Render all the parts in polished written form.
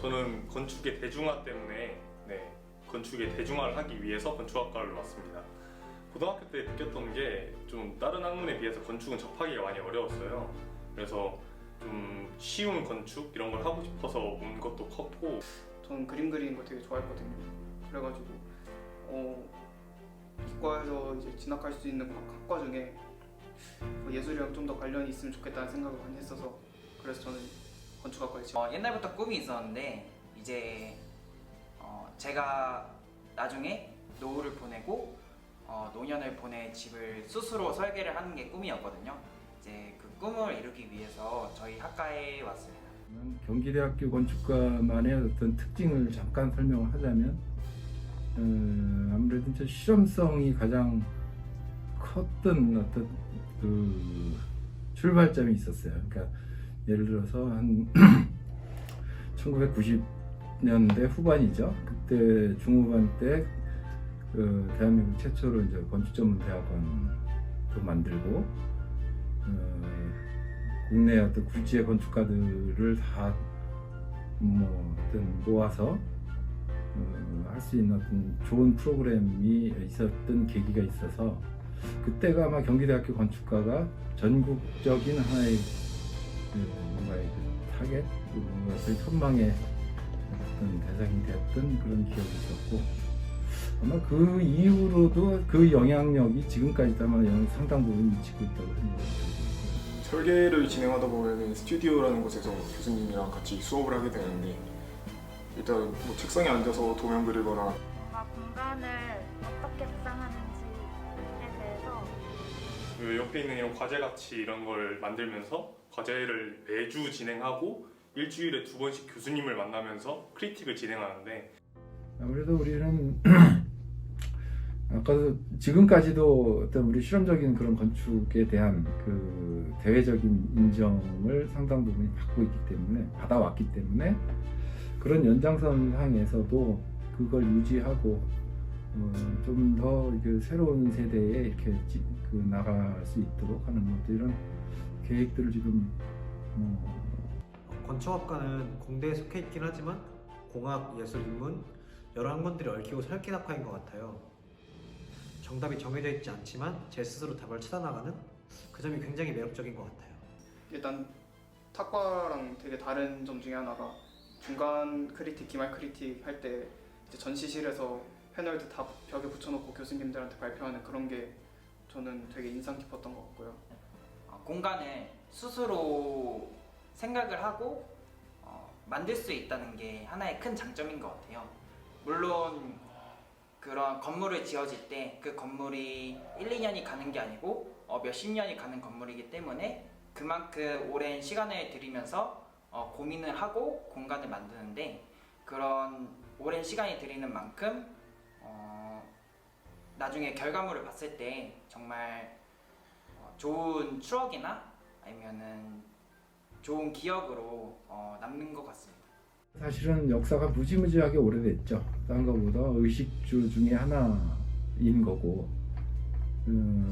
저는 건축의 대중화 때문에 건축의 대중화를 하기 위해서 건축학과를 왔습니다. 고등학교 때 느꼈던 게 좀 다른 학문에 비해서 건축은 접하기가 많이 어려웠어요. 그래서 좀 쉬운 건축 이런 걸 하고 싶어서 온 것도 컸고, 저는 그림 그리는 거 되게 좋아했거든요. 그래가지고 이과에서 이제 진학할 수 있는 학과 중에 예술이랑 좀 더 관련이 있으면 좋겠다는 생각을 많이 했어서 그래서 저는 건축학과에 지원. 옛날부터 꿈이 있었는데 이제 제가 나중에 노후를 보내고 노년을 보내 집을 스스로 설계를 하는 게 꿈이었거든요. 이제 그 꿈을 이루기 위해서 저희 학과에 왔습니다. 경기대학교 건축과만의 어떤 특징을 잠깐 설명을 하자면 아무래도 이제 실험성이 가장 컸던 어떤 그 출발점이 있었어요. 그러니까 예를 들어서 한 1990년대 후반이죠. 그때 중후반 때 그 대한민국 최초로 이제 건축전문대학원도 만들고 국내 어떤 굴지의 건축가들을 다 어떤 모아서 할 수 있는 어떤 좋은 프로그램이 있었던 계기가 있어서 그때가 아마 경기대학교 건축과가 전국적인 하나의 뭔가의 타겟, 어떤 선망의 어떤 대상이 되었던 그런 기억이 있었고 아마 그 이후로도 그 영향력이 지금까지도 아마 상당 부분 미치고 있다고 생각합니다. 설계를 진행하다 보면 스튜디오라는 곳에서 교수님이랑 같이 수업을 하게 되는데 일단 뭐 책상에 앉아서 도면 그리거나 뭔가 공간을 어떻게 구상하는지에 대해서 그 옆에 있는 이런 과제같이 이런 걸 만들면서 과제를 매주 진행하고 일주일에 2번씩 교수님을 만나면서 크리틱을 진행하는데, 아무래도 우리는 아까도 지금까지도 어떤 우리 실험적인 그런 건축에 대한 그 대외적인 인정을 상당 부분 받고 있기 때문에 받아왔기 때문에 그런 연장선상에서도 그걸 유지하고 좀 더 새로운 세대에 이렇게 나갈 수 있도록 하는 것들 이런 계획들을 지금 건축학과는 공대에 속해 있긴 하지만 공학, 예술, 인문 여러 학문들이 얽히고 설킨 학과인 것 같아요. 정답이 정해져 있지 않지만 제 스스로 답을 찾아나가는 그 점이 굉장히 매력적인 것 같아요. 일단 탁과랑 되게 다른 점 중에 하나가 중간 크리틱, 기말 크리틱 할 때 이제 전시실에서 패널들 다 벽에 붙여놓고 교수님들한테 발표하는 그런 게 저는 되게 인상 깊었던 것 같고요. 공간을 스스로 생각을 하고 만들 수 있다는 게 하나의 큰 장점인 것 같아요. 물론 그런 건물을 지어질 때 그 건물이 1, 2년이 가는 게 아니고 몇십 년이 가는 건물이기 때문에 그만큼 오랜 시간을 들이면서 고민을 하고 공간을 만드는데 그런 오랜 시간이 들이는 만큼 나중에 결과물을 봤을 때 정말 좋은 추억이나 아니면은 좋은 기억으로 남는 것 같습니다. 사실은 역사가 무지무지하게 오래됐죠. 딴 거보다 의식주 중에 하나인 거고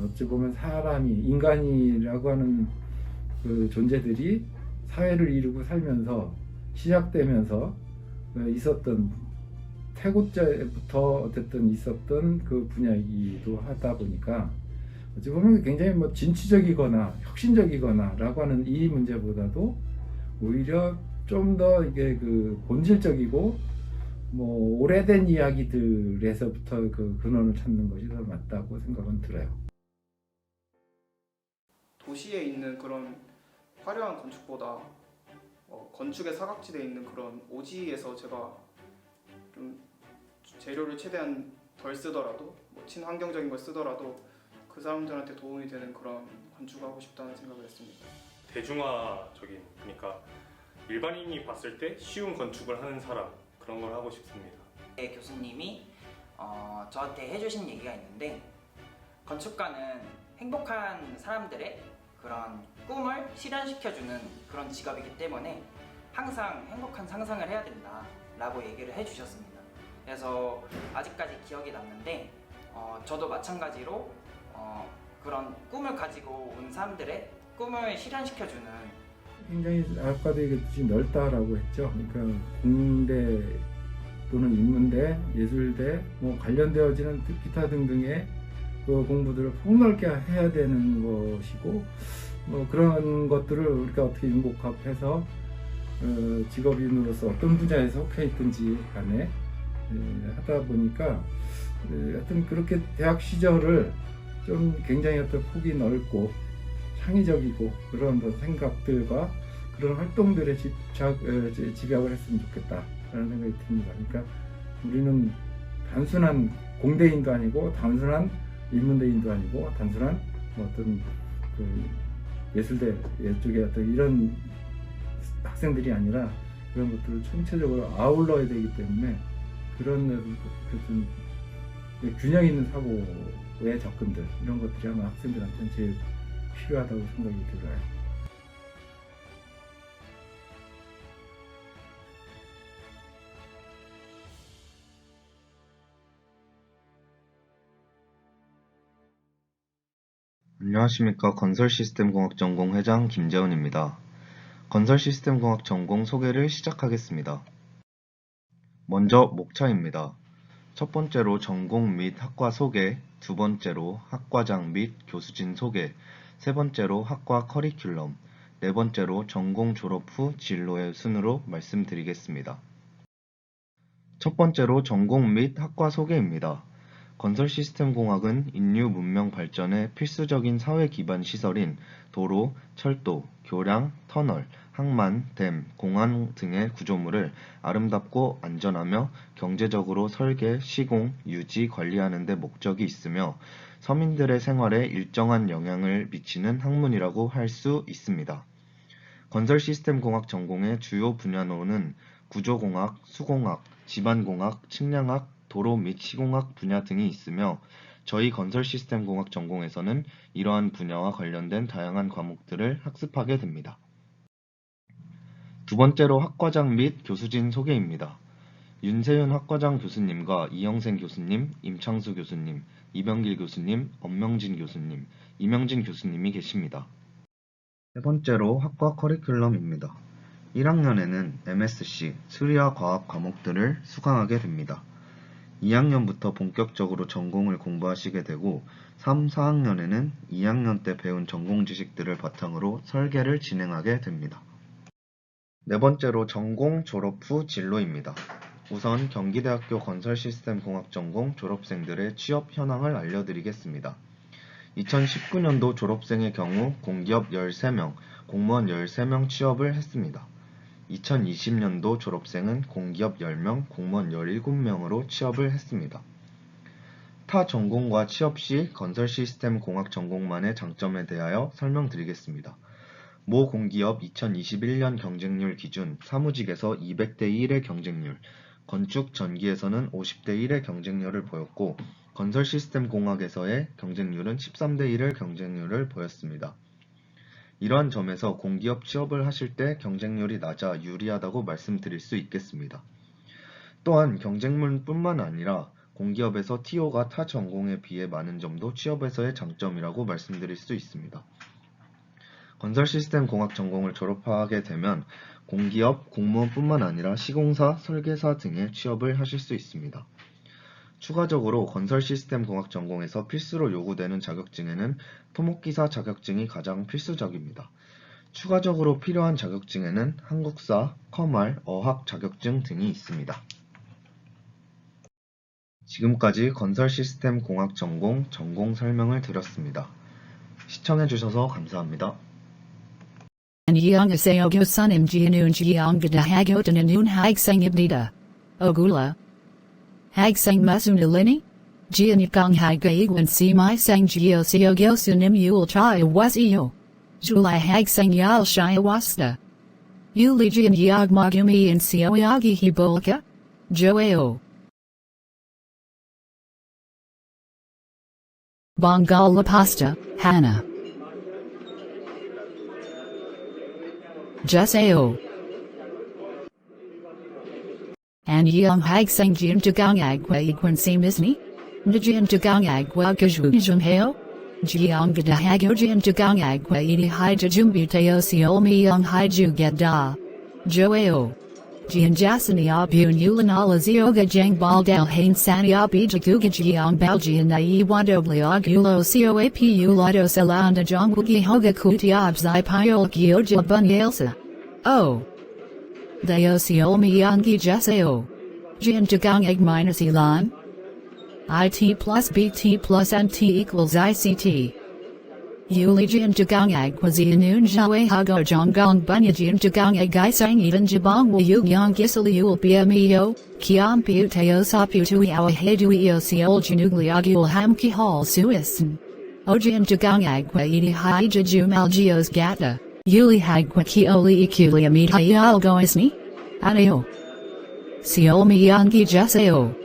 어찌 보면 사람이 인간이라고 하는 그 존재들이 사회를 이루고 살면서 시작되면서 있었던 태고자부터 어쨌든 있었던 그 분야이기도 하다 보니까 어찌 보면 굉장히 진취적이거나 혁신적이거나라고 하는 이 문제보다도 오히려 좀 더 이게 그 본질적이고 오래된 이야기들에서부터 그 근원을 찾는 것이 더 맞다고 생각은 들어요. 도시에 있는 그런 화려한 건축보다 건축의 사각지대에 있는 그런 오지에서 제가 좀 재료를 최대한 덜 쓰더라도 친환경적인 걸 쓰더라도 그 사람들한테 도움이 되는 그런 건축을 하고 싶다는 생각을 했습니다. 대중화적인, 그러니까 일반인이 봤을 때 쉬운 건축을 하는 사람, 그런 걸 하고 싶습니다. 교수님이 저한테 해주신 얘기가 있는데 건축가는 행복한 사람들의 그런 꿈을 실현시켜주는 그런 직업이기 때문에 항상 행복한 상상을 해야 된다라고 얘기를 해주셨습니다. 그래서 아직까지 기억이 남는데 저도 마찬가지로 그런 꿈을 가지고 온 사람들의 꿈을 실현시켜주는 굉장히 아까도 얘기했듯이 넓다라고 했죠. 그러니까 공대 또는 인문대, 예술대 뭐 관련되어지는 기타 등등의 그 공부들을 폭넓게 해야 되는 것이고 뭐 그런 것들을 우리가 어떻게 융복합해서 직업인으로서 어떤 분야에 속해 있든지 간에 하다 보니까 하여튼 그렇게 대학 시절을 좀 굉장히 어떤 폭이 넓고 창의적이고 그런 생각들과 그런 활동들에 집약을 했으면 좋겠다라는 생각이 듭니다. 그러니까 우리는 단순한 공대인도 아니고 단순한 인문대인도 아니고 단순한 어떤 그 예술대 쪽의 어떤 이런 학생들이 아니라 그런 것들을 총체적으로 아울러야 되기 때문에 그런 균형 있는 사고의 접근들 이런 것들이 아마 학생들한테는 제일 필요하다고 생각이 들어요. 안녕하십니까. 건설시스템공학 전공 회장 김재훈입니다. 건설시스템공학 전공 소개를 시작하겠습니다. 먼저 목차입니다. 첫 번째로 전공 및 학과 소개, 두 번째로 학과장 및 교수진 소개, 세 번째로 학과 커리큘럼, 네 번째로 전공 졸업 후 진로의 순으로 말씀드리겠습니다. 첫 번째로 전공 및 학과 소개입니다. 건설시스템공학은 인류 문명 발전에 필수적인 사회 기반 시설인 도로, 철도, 교량, 터널, 항만, 댐, 공항 등의 구조물을 아름답고 안전하며 경제적으로 설계, 시공, 유지, 관리하는 데 목적이 있으며 서민들의 생활에 일정한 영향을 미치는 학문이라고 할 수 있습니다. 건설시스템공학 전공의 주요 분야로는 구조공학, 수공학, 지반공학, 측량학, 도로 및 시공학 분야 등이 있으며 저희 건설시스템공학 전공에서는 이러한 분야와 관련된 다양한 과목들을 학습하게 됩니다. 두 번째로 학과장 및 교수진 소개입니다. 윤세윤 학과장 교수님과 이영생 교수님, 임창수 교수님, 이병길 교수님, 엄명진 교수님, 이명진 교수님이 계십니다. 세 번째로 학과 커리큘럼입니다. 1학년에는 MSc, 수리와 과학 과목들을 수강하게 됩니다. 2학년부터 본격적으로 전공을 공부하시게 되고 3, 4학년에는 2학년 때 배운 전공 지식들을 바탕으로 설계를 진행하게 됩니다. 네 번째로 전공 졸업 후 진로입니다. 우선 경기대학교 건설시스템공학 전공 졸업생들의 취업 현황을 알려드리겠습니다. 2019년도 졸업생의 경우 공기업 13명, 공무원 13명 취업을 했습니다. 2020년도 졸업생은 공기업 10명, 공무원 17명으로 취업을 했습니다. 타 전공과 취업 시 건설시스템 공학 전공만의 장점에 대하여 설명드리겠습니다. 모 공기업 2021년 경쟁률 기준 사무직에서 200대 1의 경쟁률, 건축 전기에서는 50대 1의 경쟁률을 보였고 건설시스템 공학에서의 경쟁률은 13대 1의 경쟁률을 보였습니다. 이러한 점에서 공기업 취업을 하실 때 경쟁률이 낮아 유리하다고 말씀드릴 수 있겠습니다. 또한 경쟁률뿐만 아니라 공기업에서 TO가 타 전공에 비해 많은 점도 취업에서의 장점이라고 말씀드릴 수 있습니다. 건설시스템 공학 전공을 졸업하게 되면 공기업, 공무원뿐만 아니라 시공사, 설계사 등의 취업을 하실 수 있습니다. 추가적으로 건설시스템 공학 전공에서 필수로 요구되는 자격증에는 토목기사 자격증이 가장 필수적입니다. 추가적으로 필요한 자격증에는 한국사, 커말, 어학 자격증 등이 있습니다. 지금까지 건설시스템 공학 전공 설명을 드렸습니다. 시청해주셔서 감사합니다. Anyangaseo gosunim gianungiangada hagotananun hagsangibnida. Ogula. Hagsang masunalini? Gianyakang hagaigwan si my sang geoseo gosunim yul chaya wasio. Julai hagsang yal shaya wasta. Uligian yagmagumi and sioyagi hibolka? Joeo. Bongal la pasta, Hannah. Jusao. An yang hagsang jian dagang agwa igwan si misni? Najian dagang agwa gajujum heo? Jiangada Hagojin Jagang Agwa Edi Hija Jumbuteo Siolmi Young Hiju Geda. Joao. Jian Jasani Abun Ulanala Zioga Jang Baldal Hain Sani Abija Guga Jiang Baljian Nai Wadobli Agulo Coap Ulado Salanda Jongwagi Hoga Kuti Abzai Pyol Gyoja Bunyelsa. Oh. Theo Siolmi Yangi Jaseo. Jian Jagang Egg minus Elan. IT plus BT plus MT equals ICT. Yuli Jian Jagang Agwazi Noon Jawe Hago Jonggong Bunya Jian Jagang Agai Sang Even Jabong Wu Yu Yang Gisali Ul BMEO, Kiam Puteo Sapu Tui Awa Hedui Seol Janugli Agul Hamki Hall Suisan. Ojian Jagang Agwa Edi Haija Jumal Geos Gata, Yuli Hagwa Kioli Ikuli Amid Hayal Goisni? Aneo. Seol Mi Yangi Jaseo.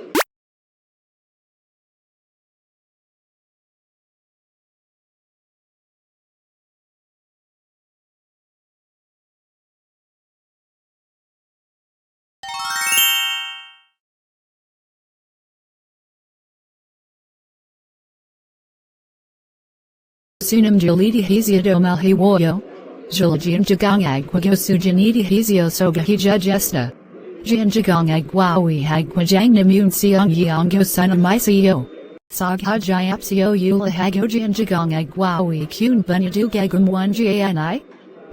Sunam Jalidi Hizio Malhi Woyo. Julajian Jagang Agwago Sujanidi Hizio Soga Hijajesta. Jian Jagang Agwawi Hagwajang Namun Siang Yango Sunam Isio. Sag Hajayapsio Eula Hagojian Jagang Agwawi Kun Bunyadu Gagum 1 Jani?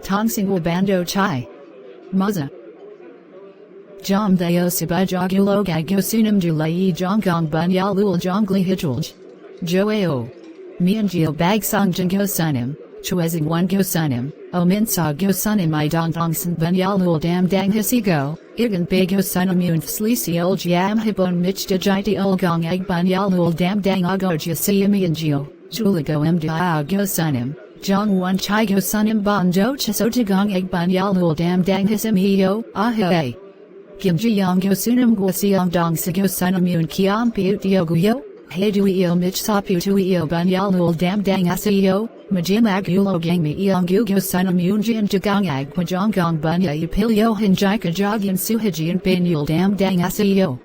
Tongsing Wabando Chai. Muzza. Jom Deo Sibajagulo Gago Sunam Julai Jonggong Bunyalul Jongli Hijulj. Joao. Mianjil Bag Song Jingo Sunim, Chuezing 1 Go Sunim, Ominsa Go Sunim I Dong San Bunyalul Dam Dang Hisigo, Igen Bago Sunamun Flisi Ol Jam Hibon Mich Dajiti Olgong Egg Bunyalul Dam Dang Agorja Siamianjil, Juligo Mda Go Sunim, Jong 1 Chai Go Sunim Bondo Chisotagong Egg Bunyalul Dam Dang Hisimio, Ahe. Kimji Yang Go Sunim Guasiong Dong Sigo Sunamun Kiam Piut Yoguyo. Heduio Mich Saputuio Bunyalul Dam Dang Asio, Majimagulo Gangmi Eongugo Sunamunjian Jagang Agwajonggong Bunya Upilio Hinjika Jogian Suhajian Banul Dam Dang Asio.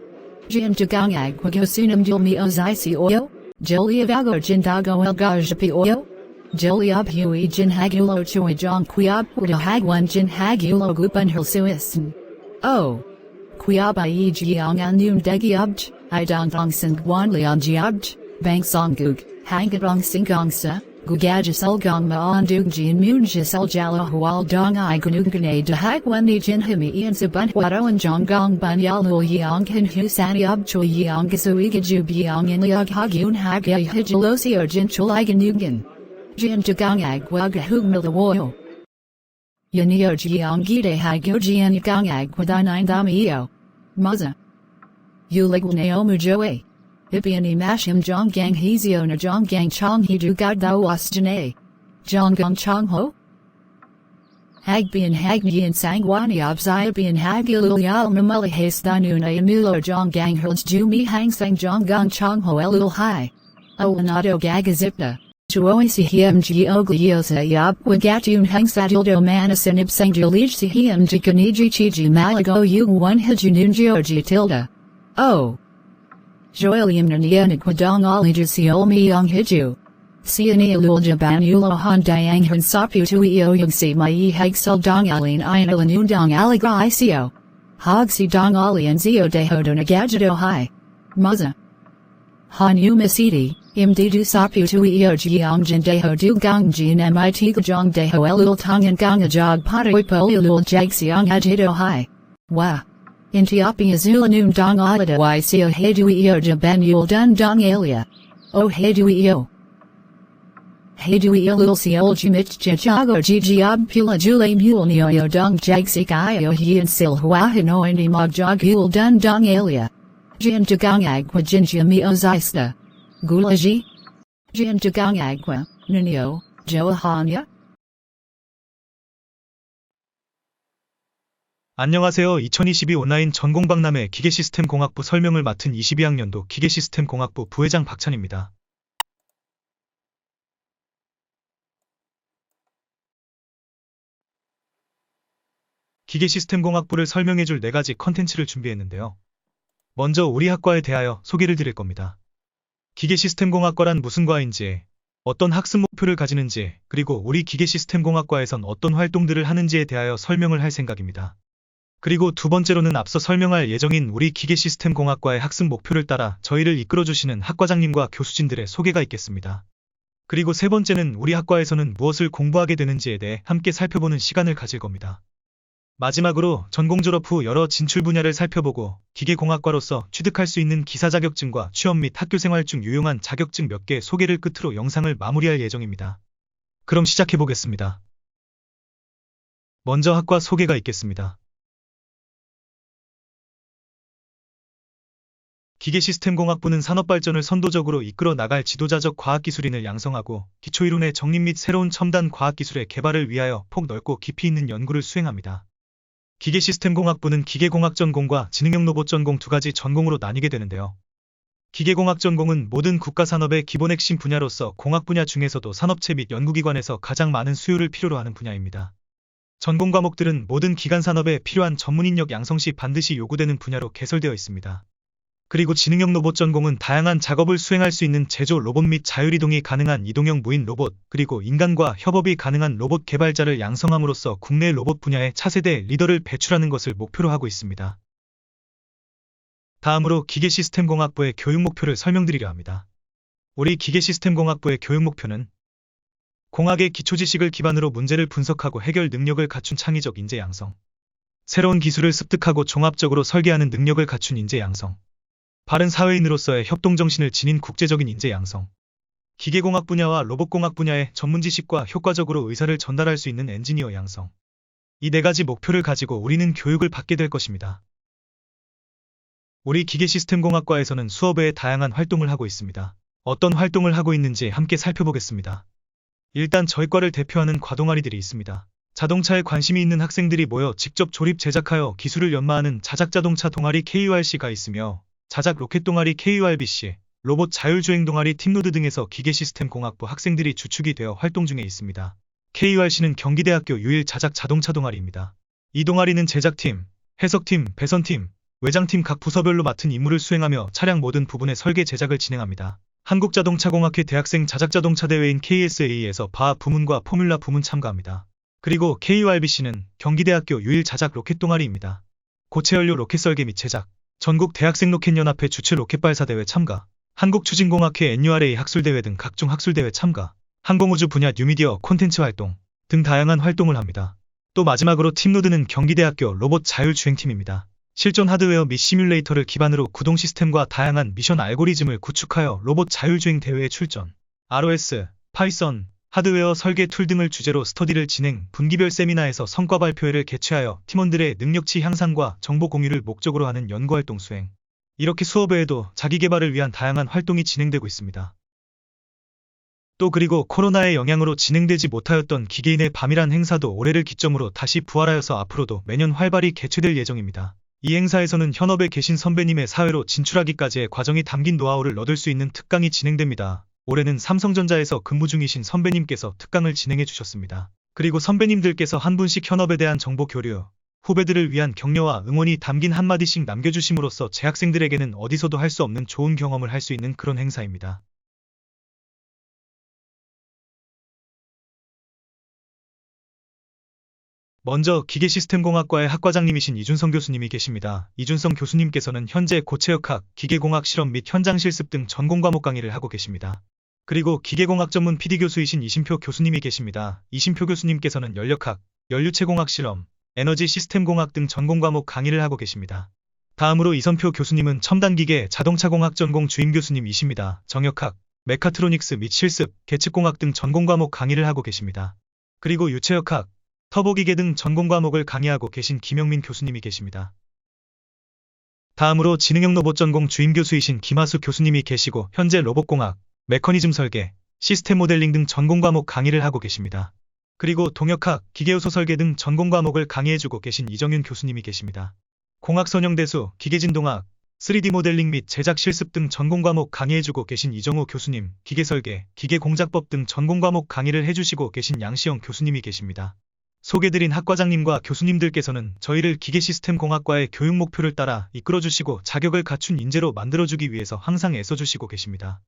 Jian Jagang Agwago Sunam Julmi Ozaisi Oyo, Jolia Vago Jindago Elgajapi Oyo. Jolia Hui Jin Hagulo Choi Jong Quiab Puda Hagwan Jin Hagulo Gupunhul Suisan. Oh. Quiab I Jiang Anun Degi Obj. I dong dong sing guan lian jiabj, bang song gug, hangadong singongsa, gugaja sulgong maan dug jin munja sul jalo hual dong I gunugane de hag wendy jin himi ian sabun wado and jonggong bunyal nul yang hin hu sani ob chul yang gasuiga jub yang in liog hagun hag ya hijilosi or jin chul iganugan. Jin jagang agwaga hugmil the woyo. Yanio jiang gide hago jian yagang agwadan indamio. Muzza. Uligul Naomu Joe. Ipiani Mashim Jonggang Hezio na Jonggang Chong Hidu Gado Was Jane. Jonggong Chong Ho. Hagbian Hagnian Sangwani Abziabian Hagilul Yal Mamuli Hastanuna Yamulo Jonggang Hurls Jumi Hang Sang Jonggong Chong Ho Elul Hai. Olanado Gagazipta. Chuoisi Hiem Giogliosa Yab Wagatun Hang Sadildo Manasinib Sang Julij Sihiem Jikaniji Chiji Malago U1 Hijunun Georgi Tilda. Oh. Joelium Nanian Quadong Alijasiol Myong Hiju. Siani Luljaban Ulo Han Diang Han Sapu Tuio Yungsi Mai Hagsel Dong Alin Ian Dong Aligra Icio. Hogsi Dong Ali and Zio Dehodo Nagajado Hai. Muzza. Han Umasidi, Imdidu Sapu Tuio Jiang Jin Deho Du Gong Jin MIT Gajong Deho Elul Tong and Gong Ajog Potoi Ulul Jagsiong Ajido Hai. Wah. Intiopi Azulanum Dong Alida Ysio Heduio Jabenul Dun Dong Alia. O Heduio. Heduio Lul Siol Jumich Jajago Gigiob Pula Jule Mule Neo Dong Jagsik Io Hien Sil Huahino Indi Mogjogul Dun Dong Alia. Jin Jagang Agua Jinjia Mio Zista. Gulaji. Jin Jagang Agua, Nunio, Joahanya. 안녕하세요. 2022 온라인 전공박람회 기계시스템공학부 설명을 맡은 22학년도 기계시스템공학부 부회장 박찬입니다. 기계시스템공학부를 설명해줄 4가지 컨텐츠를 준비했는데요. 먼저 우리 학과에 대하여 소개를 드릴 겁니다. 기계시스템공학과란 무슨 과인지, 어떤 학습 목표를 가지는지, 그리고 우리 기계시스템공학과에선 어떤 활동들을 하는지에 대하여 설명을 할 생각입니다. 그리고 두 번째로는 앞서 설명할 예정인 우리 기계시스템공학과의 학습 목표를 따라 저희를 이끌어주시는 학과장님과 교수진들의 소개가 있겠습니다. 그리고 세 번째는 우리 학과에서는 무엇을 공부하게 되는지에 대해 함께 살펴보는 시간을 가질 겁니다. 마지막으로 전공 졸업 후 여러 진출 분야를 살펴보고 기계공학과로서 취득할 수 있는 기사 자격증과 취업 및 학교 생활 중 유용한 자격증 몇 개 소개를 끝으로 영상을 마무리할 예정입니다. 그럼 시작해 보겠습니다. 먼저 학과 소개가 있겠습니다. 기계시스템공학부는 산업발전을 선도적으로 이끌어 나갈 지도자적 과학기술인을 양성하고 기초이론의 정립 및 새로운 첨단 과학기술의 개발을 위하여 폭 넓고 깊이 있는 연구를 수행합니다. 기계시스템공학부는 기계공학 전공과 지능형 로봇 전공 두 가지 전공으로 나뉘게 되는데요. 기계공학 전공은 모든 국가산업의 기본 핵심 분야로서 공학 분야 중에서도 산업체 및 연구기관에서 가장 많은 수요를 필요로 하는 분야입니다. 전공 과목들은 모든 기간 산업에 필요한 전문 인력 양성 시 반드시 요구되는 분야로 개설되어 있습니다. 그리고 지능형 로봇 전공은 다양한 작업을 수행할 수 있는 제조 로봇 및 자율이동이 가능한 이동형 무인 로봇, 그리고 인간과 협업이 가능한 로봇 개발자를 양성함으로써 국내 로봇 분야의 차세대 리더를 배출하는 것을 목표로 하고 있습니다. 다음으로 기계시스템공학부의 교육 목표를 설명드리려 합니다. 우리 기계시스템공학부의 교육 목표는 공학의 기초지식을 기반으로 문제를 분석하고 해결 능력을 갖춘 창의적 인재 양성, 새로운 기술을 습득하고 종합적으로 설계하는 능력을 갖춘 인재 양성, 바른 사회인으로서의 협동정신을 지닌 국제적인 인재 양성, 기계공학 분야와 로봇공학 분야의 전문 지식과 효과적으로 의사를 전달할 수 있는 엔지니어 양성. 이 네 가지 목표를 가지고 우리는 교육을 받게 될 것입니다. 우리 기계시스템공학과에서는 수업 외에 다양한 활동을 하고 있습니다. 어떤 활동을 하고 있는지 함께 살펴보겠습니다. 일단 저희 과를 대표하는 과동아리들이 있습니다. 자동차에 관심이 있는 학생들이 모여 직접 조립 제작하여 기술을 연마하는 자작자동차 동아리 KURC가 있으며 자작 로켓 동아리 KURBC, 로봇 자율주행 동아리 팀로드 등에서 기계시스템공학부 학생들이 주축이 되어 활동 중에 있습니다. KURC는 경기대학교 유일 자작 자동차 동아리입니다. 이 동아리는 제작팀, 해석팀, 배선팀, 외장팀 각 부서별로 맡은 임무를 수행하며 차량 모든 부분의 설계 제작을 진행합니다. 한국자동차공학회 대학생 자작자동차 대회인 KSA에서 바하 부문과 포뮬라 부문 참가합니다. 그리고 KURBC는 경기대학교 유일 자작 로켓 동아리입니다. 고체연료 로켓 설계 및 제작, 전국 대학생 로켓연합회 주최 로켓 발사대회 참가, 한국추진공학회 NURA 학술대회 등 각종 학술대회 참가, 항공우주 분야 뉴미디어 콘텐츠 활동 등 다양한 활동을 합니다. 또 마지막으로 팀로드는 경기대학교 로봇 자율주행팀입니다. 실존 하드웨어 및 시뮬레이터를 기반으로 구동 시스템과 다양한 미션 알고리즘을 구축하여 로봇 자율주행 대회에 출전, ROS, 파이썬, 하드웨어 설계 툴 등을 주제로 스터디를 진행, 분기별 세미나에서 성과 발표회를 개최하여 팀원들의 능력치 향상과 정보 공유를 목적으로 하는 연구활동 수행. 이렇게 수업 외에도 자기개발을 위한 다양한 활동이 진행되고 있습니다. 또 그리고 코로나의 영향으로 진행되지 못하였던 기계인의 밤이란 행사도 올해를 기점으로 다시 부활하여서 앞으로도 매년 활발히 개최될 예정입니다. 이 행사에서는 현업에 계신 선배님의 사회로 진출하기까지의 과정이 담긴 노하우를 얻을 수 있는 특강이 진행됩니다. 올해는 삼성전자에서 근무 중이신 선배님께서 특강을 진행해 주셨습니다. 그리고 선배님들께서 한 분씩 현업에 대한 정보 교류, 후배들을 위한 격려와 응원이 담긴 한마디씩 남겨주심으로써 재학생들에게는 어디서도 할 수 없는 좋은 경험을 할 수 있는 그런 행사입니다. 먼저 기계시스템공학과의 학과장님이신 이준성 교수님이 계십니다. 이준성 교수님께서는 현재 고체역학, 기계공학 실험 및 현장 실습 등 전공 과목 강의를 하고 계십니다. 그리고 기계공학 전문 PD 교수이신 이신표 교수님이 계십니다. 이신표 교수님께서는 연력학, 연료체공학 실험, 에너지 시스템공학 등 전공 과목 강의를 하고 계십니다. 다음으로 이선표 교수님은 첨단기계, 자동차공학 전공 주임 교수님이십니다. 정역학, 메카트로닉스 및 실습, 계측공학 등 전공 과목 강의를 하고 계십니다. 그리고 유체역학, 터보기계 등 전공 과목을 강의하고 계신 김영민 교수님이 계십니다. 다음으로 지능형 로봇 전공 주임 교수이신 김하수 교수님이 계시고 현재 로봇공학, 메커니즘 설계, 시스템 모델링 등 전공 과목 강의를 하고 계십니다. 그리고 동역학, 기계요소 설계 등 전공 과목을 강의해주고 계신 이정윤 교수님이 계십니다. 공학선형대수, 기계진동학, 3D 모델링 및 제작 실습 등 전공 과목 강의해주고 계신 이정호 교수님, 기계설계, 기계공작법 등 전공 과목 강의를 해주시고 계신 양시영 교수님이 계십니다. 소개드린 학과장님과 교수님들께서는 저희를 기계시스템공학과의 교육 목표를 따라 이끌어주시고 자격을 갖춘 인재로 만들어주기 위해서 항상 애써주시고 계십니다.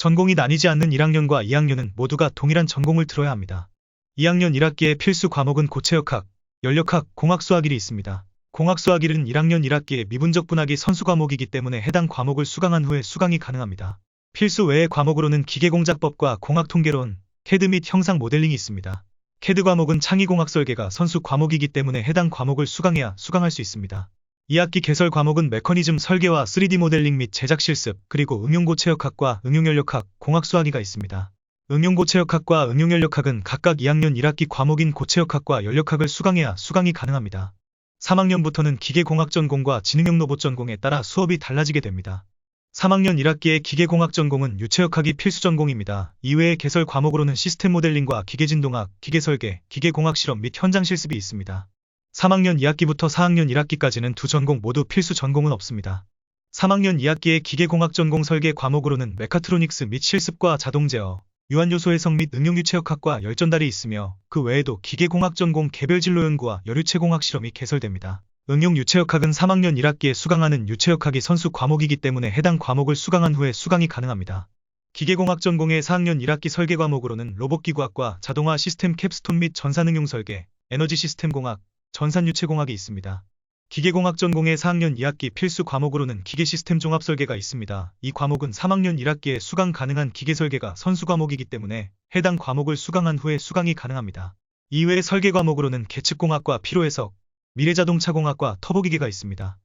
전공이 나뉘지 않는 1학년과 2학년은 모두가 동일한 전공을 들어야 합니다. 2학년 1학기의 필수 과목은 고체역학, 연력학, 공학수학 1이 있습니다. 공학수학 1은 1학년 1학기의 미분적 분학이 선수 과목이기 때문에 해당 과목을 수강한 후에 수강이 가능합니다. 필수 외의 과목으로는 기계공작법과 공학통계론, CAD 및 형상 모델링이 있습니다. CAD 과목은 창의공학 설계가 선수 과목이기 때문에 해당 과목을 수강해야 수강할 수 있습니다. 2학기 개설 과목은 메커니즘 설계와 3D 모델링 및 제작 실습, 그리고 응용고체역학과 응용연력학, 공학수학 2가 있습니다. 응용고체역학과 응용연력학은 각각 2학년 1학기 과목인 고체역학과 연력학을 수강해야 수강이 가능합니다. 3학년부터는 기계공학 전공과 지능형 로봇 전공에 따라 수업이 달라지게 됩니다. 3학년 1학기의 기계공학 전공은 유체역학이 필수 전공입니다. 이외의 개설 과목으로는 시스템 모델링과 기계진동학, 기계설계, 기계공학 실험 및 현장 실습이 있습니다. 3학년 2학기부터 4학년 1학기까지는 두 전공 모두 필수 전공은 없습니다. 3학년 2학기의 기계공학 전공 설계 과목으로는 메카트로닉스 및 실습과 자동 제어, 유한요소 해석 및 응용유체역학과 열전달이 있으며 그 외에도 기계공학 전공 개별 진로 연구와 여류체공학 실험이 개설됩니다. 응용유체역학은 3학년 1학기에 수강하는 유체역학이 선수 과목이기 때문에 해당 과목을 수강한 후에 수강이 가능합니다. 기계공학 전공의 4학년 1학기 설계 과목으로는 로봇기구학과 자동화 시스템 캡스톤 및 전산응용 설계, 에너지 시스템 공학, 전산유체공학이 있습니다. 기계공학 전공의 4학년 2학기 필수 과목으로는 기계시스템 종합설계가 있습니다. 이 과목은 3학년 1학기에 수강 가능한 기계설계가 선수 과목이기 때문에 해당 과목을 수강한 후에 수강이 가능합니다. 이외의 설계 과목으로는 계측공학과 피로해석, 미래자동차공학과 터보기계가 있습니다.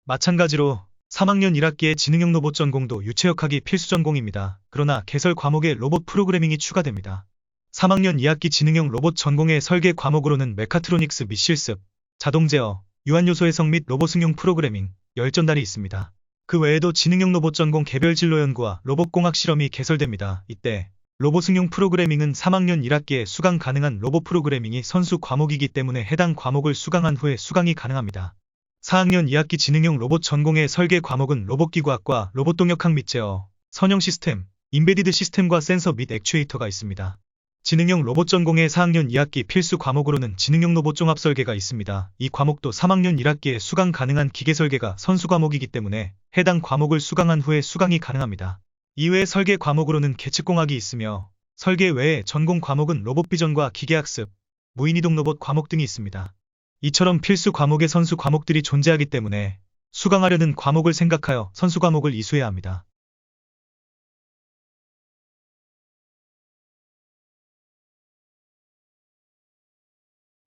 마찬가지로 3학년 1학기의 지능형 로봇 전공도 유체역학이 필수 전공입니다. 그러나 개설 과목에 로봇 프로그래밍이 추가됩니다. 3학년 2학기 지능형 로봇 전공의 설계 과목으로는 메카트로닉스 및 실습, 자동 제어, 유한요소 해석 및 로봇 응용 프로그래밍, 열전달이 있습니다. 그 외에도 지능형 로봇 전공 개별 진로 연구와 로봇공학 실험이 개설됩니다. 이때 로봇 응용 프로그래밍은 3학년 1학기에 수강 가능한 로봇 프로그래밍이 선수 과목이기 때문에 해당 과목을 수강한 후에 수강이 가능합니다. 4학년 2학기 지능형 로봇 전공의 설계 과목은 로봇기구학과 로봇동력학 및 제어, 선형 시스템, 임베디드 시스템과 센서 및 액추에이터가 있습니다. 지능형 로봇 전공의 4학년 2학기 필수 과목으로는 지능형 로봇 종합 설계가 있습니다. 이 과목도 3학년 1학기에 수강 가능한 기계 설계가 선수 과목이기 때문에 해당 과목을 수강한 후에 수강이 가능합니다. 이외의 설계 과목으로는 계측공학이 있으며 설계 외에 전공 과목은 로봇 비전과 기계학습, 무인이동 로봇 과목 등이 있습니다. 이처럼 필수 과목의 선수 과목들이 존재하기 때문에 수강하려는 과목을 생각하여 선수 과목을 이수해야 합니다.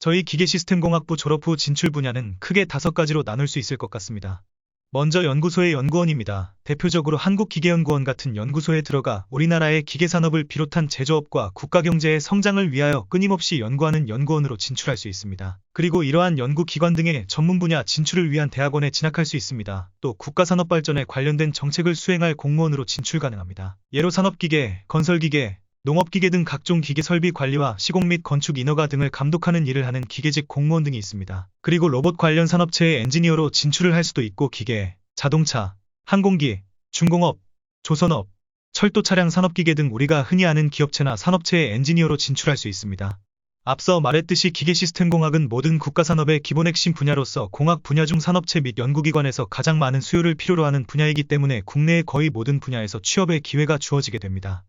저희 기계시스템공학부 졸업 후 진출 분야는 크게 5가지로 나눌 수 있을 것 같습니다. 먼저 연구소의 연구원입니다. 대표적으로 한국기계연구원 같은 연구소에 들어가 우리나라의 기계산업을 비롯한 제조업과 국가경제의 성장을 위하여 끊임없이 연구하는 연구원으로 진출할 수 있습니다. 그리고 이러한 연구기관 등의 전문 분야 진출을 위한 대학원에 진학할 수 있습니다. 또 국가산업 발전에 관련된 정책을 수행할 공무원으로 진출 가능합니다. 예로 산업기계, 건설기계, 농업기계 등 각종 기계 설비 관리와 시공 및 건축 인허가 등을 감독하는 일을 하는 기계직 공무원 등이 있습니다. 그리고 로봇 관련 산업체의 엔지니어로 진출을 할 수도 있고 기계, 자동차, 항공기, 중공업, 조선업, 철도 차량 산업기계 등 우리가 흔히 아는 기업체나 산업체의 엔지니어로 진출할 수 있습니다. 앞서 말했듯이 기계시스템공학은 모든 국가산업의 기본 핵심 분야로서 공학 분야 중 산업체 및 연구기관에서 가장 많은 수요를 필요로 하는 분야이기 때문에 국내의 거의 모든 분야에서 취업의 기회가 주어지게 됩니다.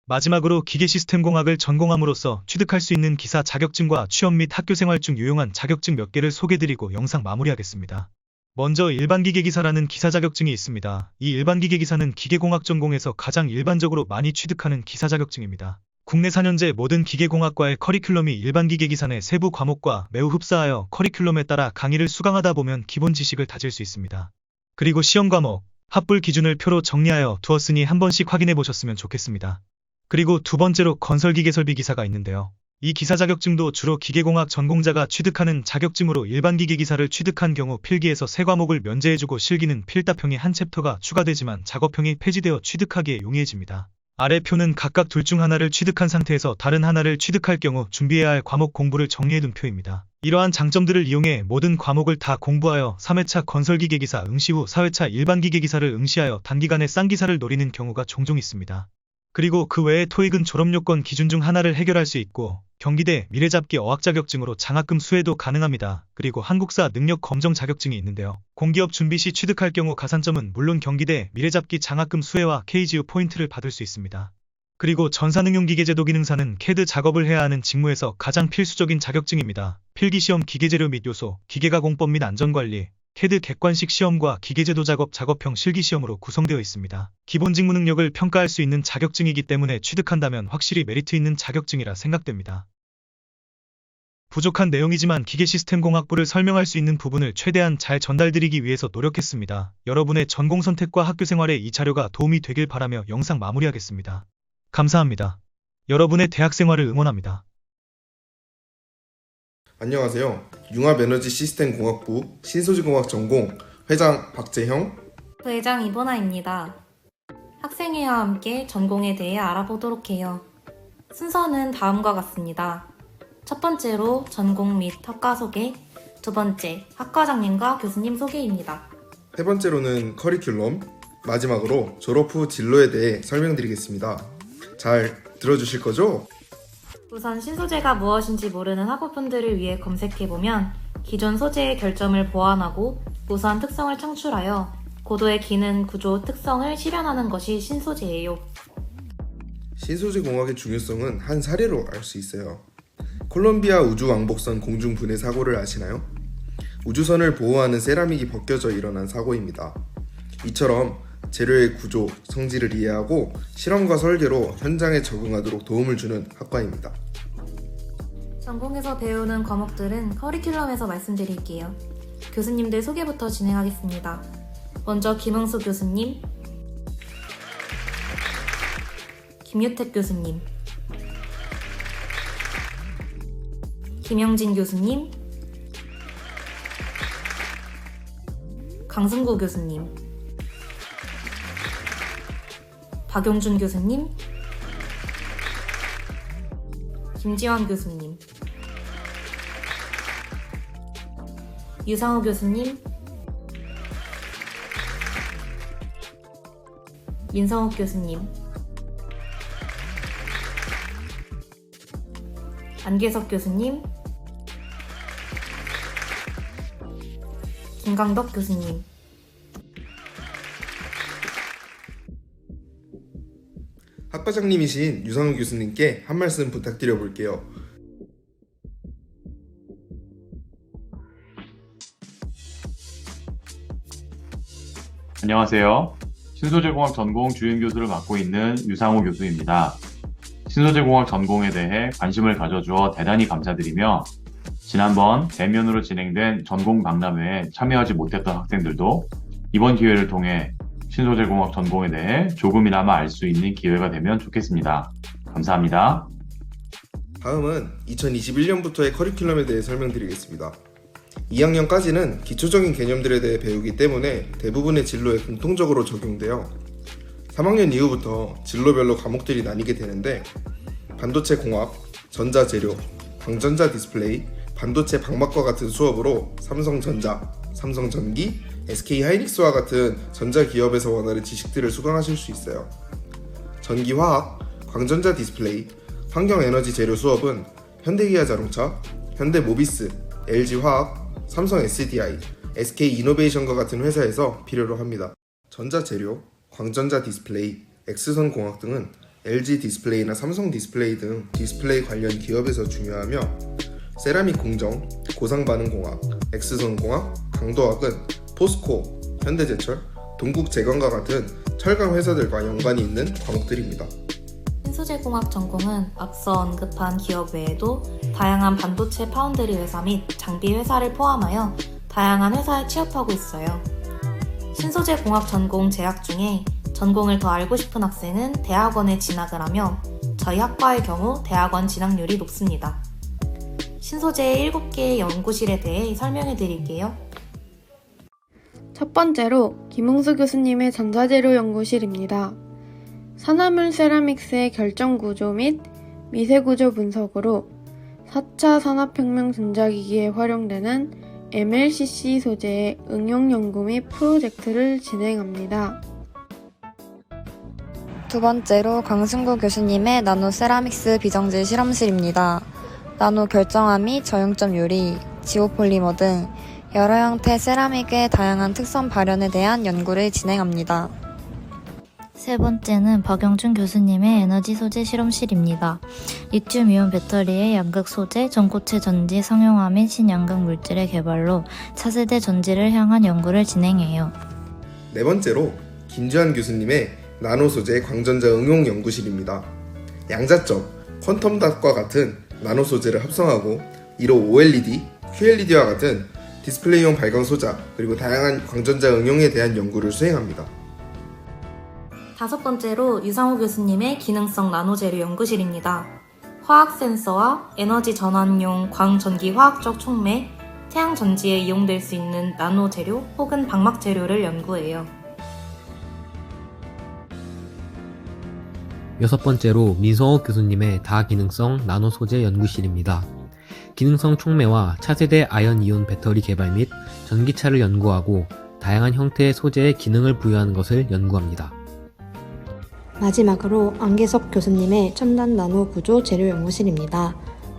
마지막으로 기계시스템공학을 전공함으로써 취득할 수 있는 기사 자격증과 취업 및 학교생활 중 유용한 자격증 몇 개를 소개드리고 영상 마무리하겠습니다. 먼저 일반기계기사라는 기사 자격증이 있습니다. 이 일반기계기사는 기계공학 전공에서 가장 일반적으로 많이 취득하는 기사 자격증입니다. 국내 4년제 모든 기계공학과의 커리큘럼이 일반기계기사 내 세부 과목과 매우 흡사하여 커리큘럼에 따라 강의를 수강하다 보면 기본 지식을 다질 수 있습니다. 그리고 시험 과목, 합불 기준을 표로 정리하여 두었으니 한 번씩 확인해 보셨으면 좋겠습니다. 그리고 두 번째로 건설기계설비 기사가 있는데요. 이 기사 자격증도 주로 기계공학 전공자가 취득하는 자격증으로 일반기계기사를 취득한 경우 필기에서 3과목을 면제해주고 실기는 필답형이 한 챕터가 추가되지만 작업형이 폐지되어 취득하기에 용이해집니다. 아래 표는 각각 둘 중 하나를 취득한 상태에서 다른 하나를 취득할 경우 준비해야 할 과목 공부를 정리해둔 표입니다. 이러한 장점들을 이용해 모든 과목을 다 공부하여 3회차 건설기계기사 응시 후 4회차 일반기계기사를 응시하여 단기간에 쌍기사를 노리는 경우가 종종 있습니다. 그리고 그 외에 토익은 졸업요건 기준 중 하나를 해결할 수 있고 경기대 미래잡기 어학 자격증으로 장학금 수혜도 가능합니다. 그리고 한국사 능력 검정 자격증이 있는데요. 공기업 준비 시 취득할 경우 가산점은 물론 경기대 미래잡기 장학금 수혜와 KGU 포인트를 받을 수 있습니다. 그리고 전산응용기계제도 기능사는 CAD 작업을 해야 하는 직무에서 가장 필수적인 자격증입니다. 필기시험 기계재료 및 요소, 기계가공법 및 안전관리, CAD 객관식 시험과 기계제도 작업 작업형 실기시험으로 구성되어 있습니다. 기본 직무 능력을 평가할 수 있는 자격증이기 때문에 취득한다면 확실히 메리트 있는 자격증이라 생각됩니다. 부족한 내용이지만 기계시스템공학부를 설명할 수 있는 부분을 최대한 잘 전달드리기 위해서 노력했습니다. 여러분의 전공 선택과 학교 생활에 이 자료가 도움이 되길 바라며 영상 마무리하겠습니다. 감사합니다. 여러분의 대학 생활을 응원합니다. 안녕하세요. 융합에너지시스템공학부 신소재공학 전공 회장 박재형, 부회장 이보나입니다. 학생회와 함께 전공에 대해 알아보도록 해요. 순서는 다음과 같습니다. 첫 번째로 전공 및 학과 소개, 두 번째 학과장님과 교수님 소개입니다. 세 번째로는 커리큘럼, 마지막으로 졸업 후 진로에 대해 설명드리겠습니다. 잘 들어주실 거죠? 우선 신소재가 무엇인지 모르는 학우분들을 위해 검색해보면 기존 소재의 결점을 보완하고 우수한 특성을 창출하여 고도의 기능, 구조, 특성을 실현하는 것이 신소재예요. 신소재공학의 중요성은 한 사례로 알 수 있어요. 콜롬비아 우주왕복선 공중분해 사고를 아시나요? 우주선을 보호하는 세라믹이 벗겨져 일어난 사고입니다. 이처럼 재료의 구조, 성질을 이해하고 실험과 설계로 현장에 적응하도록 도움을 주는 학과입니다. 전공에서 배우는 과목들은 커리큘럼에서 말씀드릴게요. 교수님들 소개부터 진행하겠습니다. 먼저 김흥수 교수님, 김유택 교수님, 김영진 교수님, 강승구 교수님, 박용준 교수님, 김지환 교수님, 유상호 교수님, 민성욱 교수님, 안계석 교수님, 김강덕 교수님, 학과장님이신 유상우 교수님께 한 말씀 부탁드려 볼게요. 안녕하세요. 신소재공학 전공 주임교수를 맡고 있는 유상호 교수입니다. 신소재공학 전공에 대해 관심을 가져주어 대단히 감사드리며 지난번 대면으로 진행된 전공 박람회에 참여하지 못했던 학생들도 이번 기회를 통해 신소재공학 전공에 대해 조금이나마 알 수 있는 기회가 되면 좋겠습니다. 감사합니다. 다음은 2021년부터의 커리큘럼에 대해 설명드리겠습니다. 2학년까지는 기초적인 개념들에 대해 배우기 때문에 대부분의 진로에 공통적으로 적용되어 3학년 이후부터 진로별로 과목들이 나뉘게 되는데 반도체 공학, 전자재료, 광전자 디스플레이, 반도체 방막과 같은 수업으로 삼성전자, 삼성전기, SK하이닉스와 같은 전자기업에서 원하는 지식들을 수강하실 수 있어요. 전기화학, 광전자 디스플레이, 환경에너지 재료 수업은 현대기아자동차, 현대모비스, LG화학, 삼성 SDI, SK이노베이션과 같은 회사에서 필요로 합니다. 전자재료, 광전자 디스플레이, X선 공학 등은 LG 디스플레이나 삼성 디스플레이 등 디스플레이 관련 기업에서 중요하며 세라믹 공정, 고상반응 공학, X선 공학, 강도학은 포스코, 현대제철, 동국제광과 같은 철강 회사들과 연관이 있는 과목들입니다. 신소재공학 전공은 앞서 언급한 기업 외에도 다양한 반도체 파운드리 회사 및 장비 회사를 포함하여 다양한 회사에 취업하고 있어요. 신소재공학 전공 재학 중에 전공을 더 알고 싶은 학생은 대학원에 진학을 하며 저희 학과의 경우 대학원 진학률이 높습니다. 신소재의 7개의 연구실에 대해 설명해 드릴게요. 첫 번째로 김흥수 교수님의 전자재료 연구실입니다. 산화물 세라믹스의 결정 구조 및 미세 구조 분석으로 4차 산업혁명 전자기기에 활용되는 MLCC 소재의 응용 연구 및 프로젝트를 진행합니다. 두 번째로 강승구 교수님의 나노세라믹스 비정제 실험실입니다. 나노 결정화 및 저융점 유리, 지오폴리머 등 여러 형태 세라믹의 다양한 특성 발현에 대한 연구를 진행합니다. 세 번째는 박영준 교수님의 에너지 소재 실험실입니다. 리튬이온 배터리의 양극 소재, 전고체 전지 상용화 및 신양극 물질의 개발로 차세대 전지를 향한 연구를 진행해요. 네 번째로 김주한 교수님의 나노 소재 광전자 응용 연구실입니다. 양자점, 퀀텀 닷과 같은 나노 소재를 합성하고 이로 OLED, QLED와 같은 디스플레이용 발광 소자 그리고 다양한 광전자 응용에 대한 연구를 수행합니다. 다섯 번째로 유상호 교수님의 기능성 나노재료 연구실입니다. 화학 센서와 에너지 전환용 광전기 화학적 촉매, 태양 전지에 이용될 수 있는 나노 재료 혹은 방막 재료를 연구해요. 여섯 번째로 민성호 교수님의 다기능성 나노 소재 연구실입니다. 기능성 촉매와 차세대 아연 이온 배터리 개발 및 전기차를 연구하고 다양한 형태의 소재에 기능을 부여하는 것을 연구합니다. 마지막으로 안계석 교수님의 첨단 나노 구조 재료 연구실입니다.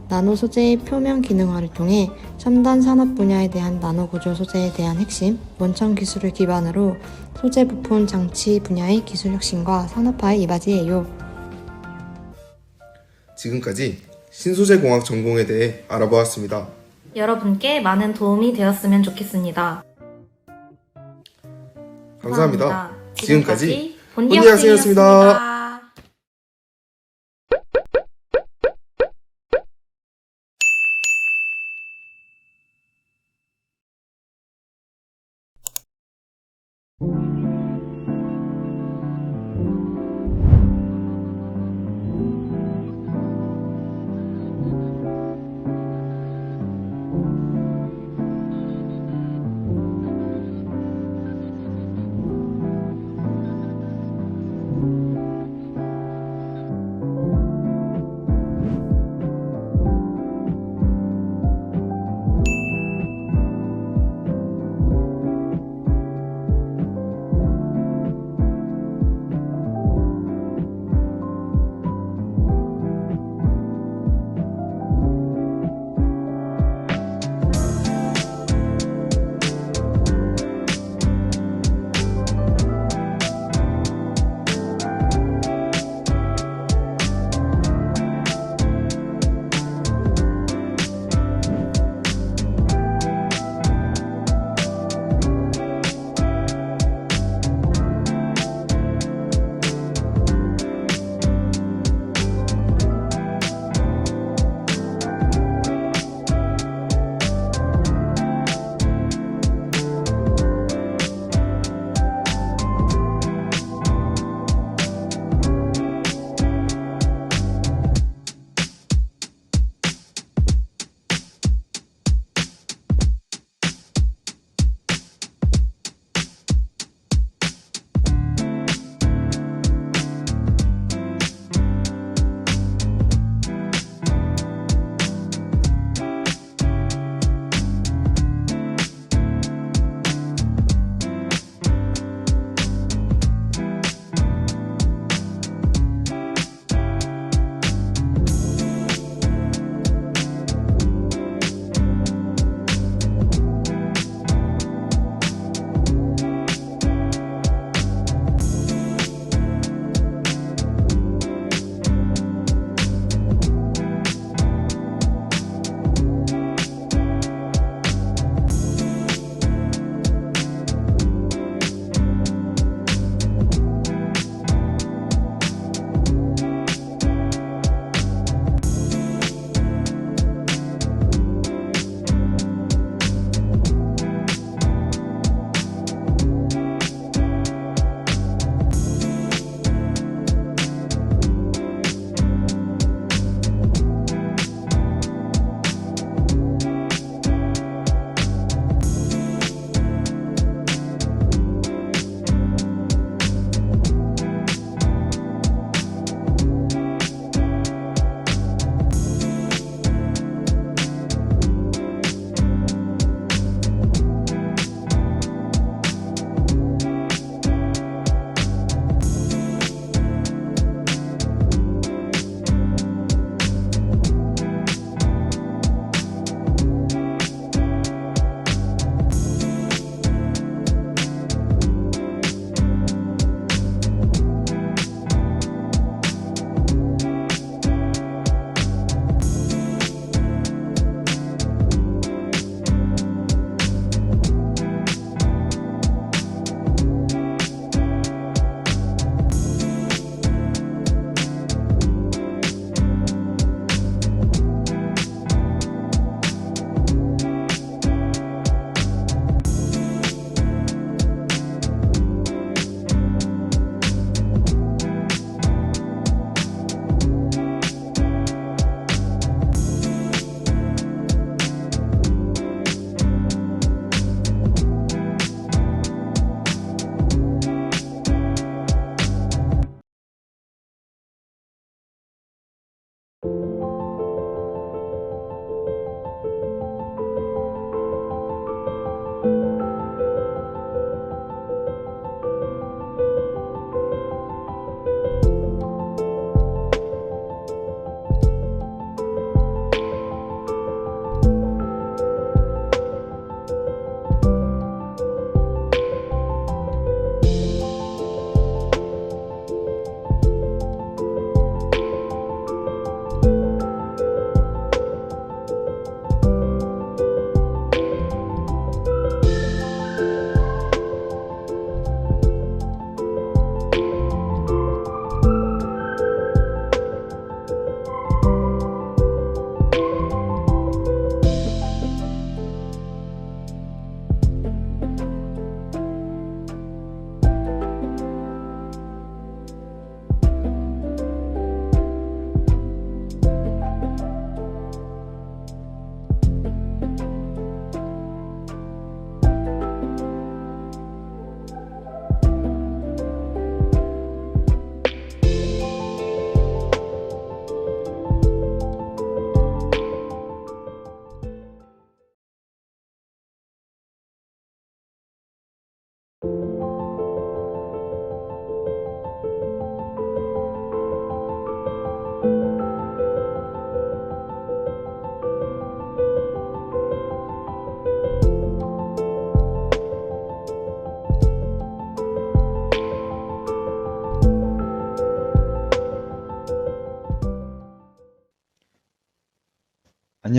나노 소재의 표면 기능화를 통해 첨단 산업 분야에 대한 나노 구조 소재에 대한 핵심, 원천 기술을 기반으로 소재 부품 장치 분야의 기술 혁신과 산업화에 이바지해요. 지금까지 신소재공학 전공에 대해 알아보았습니다. 여러분께 많은 도움이 되었으면 좋겠습니다. 감사합니다. 지금까지 본디 본디 학생이었습니다.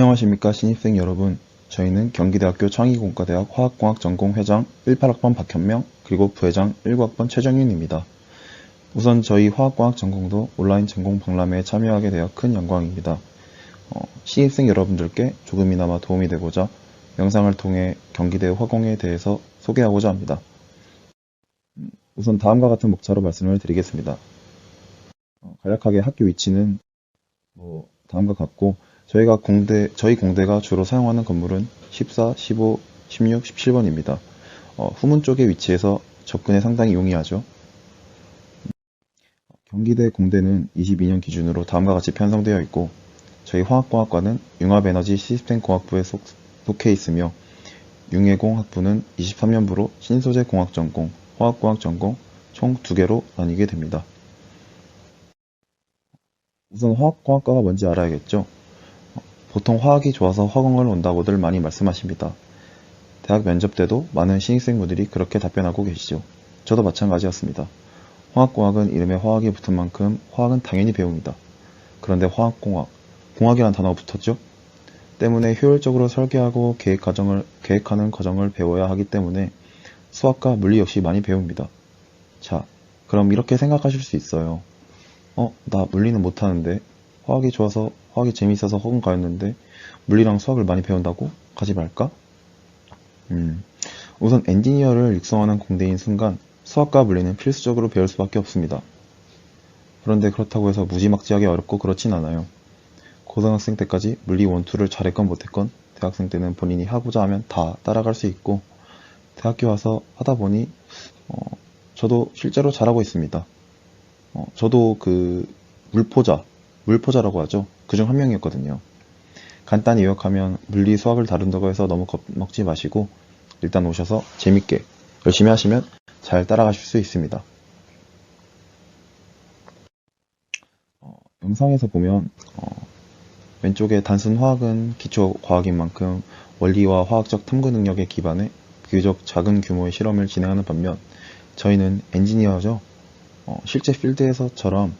안녕하십니까 신입생 여러분. 저희는 경기대학교 창의공과대학 화학공학 전공 회장 18학번 박현명 그리고 부회장 19학번 최정윤입니다. 우선 저희 화학공학 전공도 온라인 전공 박람회에 참여하게 되어 큰 영광입니다. 신입생 여러분들께 조금이나마 도움이 되고자 영상을 통해 경기대 화공에 대해서 소개하고자 합니다. 우선 다음과 같은 목차로 말씀을 드리겠습니다. 간략하게 학교 위치는 다음과 같고 저희 공대가 주로 사용하는 건물은 14, 15, 16, 17번입니다. 후문 쪽에 위치해서 접근에 상당히 용이하죠. 경기대 공대는 22년 기준으로 다음과 같이 편성되어 있고 저희 화학공학과는 융합에너지 시스템공학부에 속해 있으며 융해공학부는 23년부로 신소재공학 전공, 화학공학 전공 총 2개로 나뉘게 됩니다. 우선 화학공학과가 뭔지 알아야겠죠? 보통 화학이 좋아서 화공을 온다고들 많이 말씀하십니다. 대학 면접 때도 많은 신입생분들이 그렇게 답변하고 계시죠. 저도 마찬가지였습니다. 화학공학은 이름에 화학이 붙은 만큼 화학은 당연히 배웁니다. 그런데 화학공학, 공학이란 단어가 붙었죠? 때문에 효율적으로 설계하고 계획하는 과정을 배워야 하기 때문에 수학과 물리 역시 많이 배웁니다. 자, 그럼 이렇게 생각하실 수 있어요. 나 물리는 못하는데 화학이 좋아서 화학이 재미있어서 학원 가였는데 물리랑 수학을 많이 배운다고? 가지 말까? 우선 엔지니어를 육성하는 공대인 순간 수학과 물리는 필수적으로 배울 수밖에 없습니다. 그런데 그렇다고 해서 무지막지하게 어렵고 그렇진 않아요. 고등학생 때까지 물리 1, 2를 잘했건 못했건 대학생 때는 본인이 하고자 하면 다 따라갈 수 있고 대학교 와서 하다 보니 저도 실제로 잘하고 있습니다. 저도 그 물포자라고 하죠. 그중 한 명이었거든요. 간단히 요약하면 물리 수학을 다룬다고 해서 너무 겁먹지 마시고 일단 오셔서 재밌게 열심히 하시면 잘 따라가실 수 있습니다. 영상에서 보면 왼쪽에 단순 화학은 기초 과학인 만큼 원리와 화학적 탐구 능력에 기반해 비교적 작은 규모의 실험을 진행하는 반면 저희는 엔지니어죠. 실제 필드에서처럼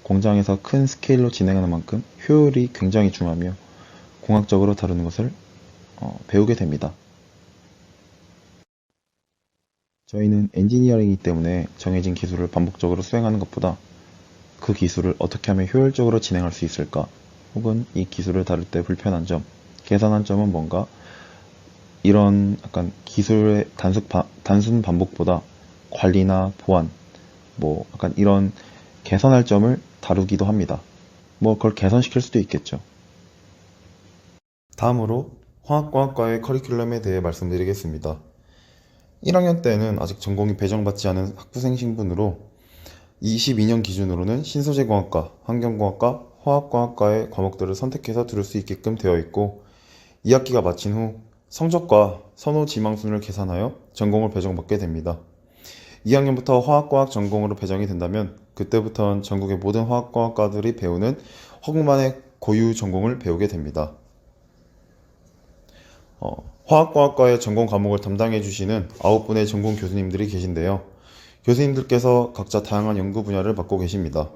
공장에서 큰 스케일로 진행하는 만큼 효율이 굉장히 중요하며 공학적으로 다루는 것을 배우게 됩니다. 저희는 엔지니어링이기 때문에 정해진 기술을 반복적으로 수행하는 것보다 그 기술을 어떻게 하면 효율적으로 진행할 수 있을까 혹은 이 기술을 다룰 때 불편한 점, 개선한 점은 뭔가 이런 약간 기술의 단순 반복보다 관리나 보안 약간 이런 개선할 점을 다루기도 합니다. 그걸 개선시킬 수도 있겠죠. 다음으로 화학공학과의 커리큘럼에 대해 말씀드리겠습니다. 1학년 때는 아직 전공이 배정받지 않은 학부생 신분으로 22년 기준으로는 신소재공학과, 환경공학과, 화학공학과의 과목들을 선택해서 들을 수 있게끔 되어 있고 2학기가 마친 후 성적과 선호 지망순을 계산하여 전공을 배정받게 됩니다. 2학년부터 화학공학 전공으로 배정이 된다면 그때부터는 전국의 모든 화학공학과들이 배우는 화공만의 고유 전공을 배우게 됩니다. 화학공학과의 전공 과목을 담당해 주시는 9분의 전공 교수님들이 계신데요. 교수님들께서 각자 다양한 연구 분야를 맡고 계십니다.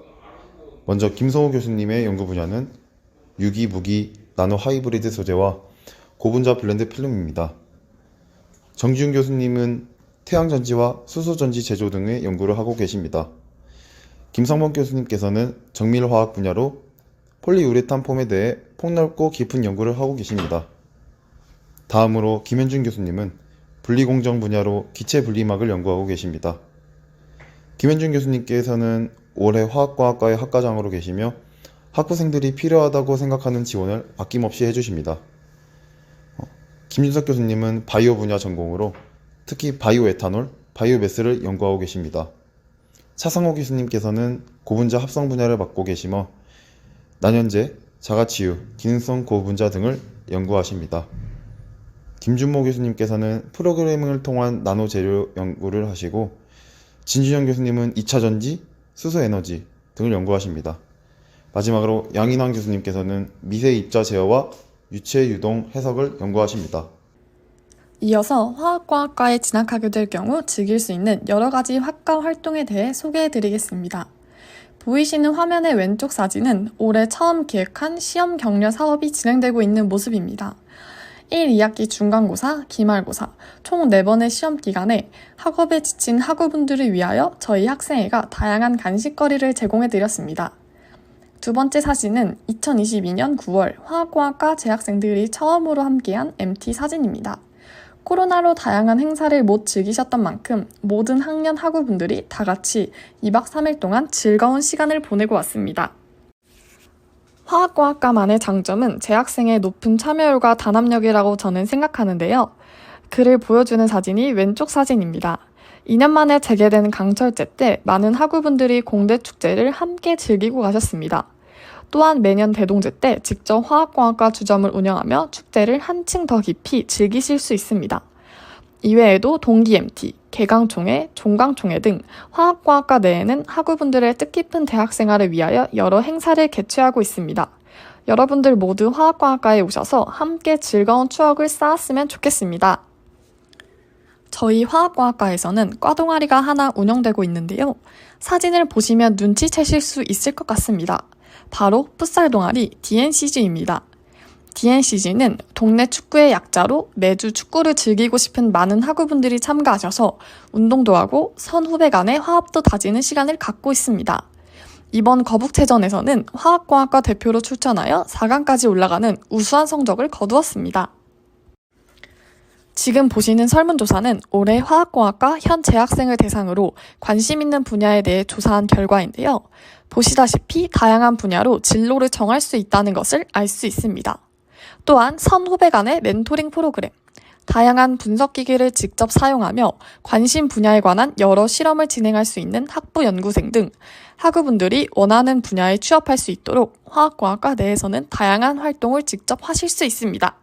먼저 김성우 교수님의 연구 분야는 유기, 무기, 나노 하이브리드 소재와 고분자 블렌드 필름입니다. 정지훈 교수님은 태양전지와 수소전지 제조 등의 연구를 하고 계십니다. 김성범 교수님께서는 정밀화학 분야로 폴리우레탄 폼에 대해 폭넓고 깊은 연구를 하고 계십니다. 다음으로 김현준 교수님은 분리공정 분야로 기체 분리막을 연구하고 계십니다. 김현준 교수님께서는 올해 화학공학과의 학과장으로 계시며 학부생들이 필요하다고 생각하는 지원을 아낌없이 해주십니다. 김준석 교수님은 바이오 분야 전공으로 특히 바이오에탄올, 바이오매스를 연구하고 계십니다. 차상호 교수님께서는 고분자 합성 분야를 맡고 계시며 난연제, 자가치유, 기능성 고분자 등을 연구하십니다. 김준모 교수님께서는 프로그래밍을 통한 나노 재료 연구를 하시고 진준영 교수님은 2차 전지, 수소에너지 등을 연구하십니다. 마지막으로 양인환 교수님께서는 미세 입자 제어와 유체 유동 해석을 연구하십니다. 이어서 화학공학과에 진학하게 될 경우 즐길 수 있는 여러 가지 학과 활동에 대해 소개해 드리겠습니다. 보이시는 화면의 왼쪽 사진은 올해 처음 기획한 시험 격려 사업이 진행되고 있는 모습입니다. 1, 2학기 중간고사, 기말고사 총 4번의 시험 기간에 학업에 지친 학우분들을 위하여 저희 학생회가 다양한 간식거리를 제공해드렸습니다. 두 번째 사진은 2022년 9월 화학공학과 재학생들이 처음으로 함께한 MT 사진입니다. 코로나로 다양한 행사를 못 즐기셨던 만큼 모든 학년 학우분들이 다 같이 2박 3일 동안 즐거운 시간을 보내고 왔습니다. 화학공학과만의 장점은 재학생의 높은 참여율과 단합력이라고 저는 생각하는데요. 그를 보여주는 사진이 왼쪽 사진입니다. 2년 만에 재개된 강철제 때 많은 학우분들이 공대 축제를 함께 즐기고 가셨습니다. 또한 매년 대동제 때 직접 화학공학과 주점을 운영하며 축제를 한층 더 깊이 즐기실 수 있습니다. 이외에도 동기 MT, 개강총회, 종강총회 등 화학공학과 내에는 학우분들의 뜻깊은 대학생활을 위하여 여러 행사를 개최하고 있습니다. 여러분들 모두 화학공학과에 오셔서 함께 즐거운 추억을 쌓았으면 좋겠습니다. 저희 화학공학과에서는 과 동아리가 하나 운영되고 있는데요. 사진을 보시면 눈치채실 수 있을 것 같습니다. 바로 풋살 동아리 DNCG입니다. DNCG는 동네 축구의 약자로 매주 축구를 즐기고 싶은 많은 학우분들이 참가하셔서 운동도 하고 선후배 간의 화합도 다지는 시간을 갖고 있습니다. 이번 거북체전에서는 화학공학과 대표로 출전하여 4강까지 올라가는 우수한 성적을 거두었습니다. 지금 보시는 설문조사는 올해 화학공학과 현 재학생을 대상으로 관심 있는 분야에 대해 조사한 결과인데요. 보시다시피 다양한 분야로 진로를 정할 수 있다는 것을 알 수 있습니다. 또한 선후배 간의 멘토링 프로그램, 다양한 분석기기를 직접 사용하며 관심 분야에 관한 여러 실험을 진행할 수 있는 학부 연구생 등 학우분들이 원하는 분야에 취업할 수 있도록 화학공학과 내에서는 다양한 활동을 직접 하실 수 있습니다.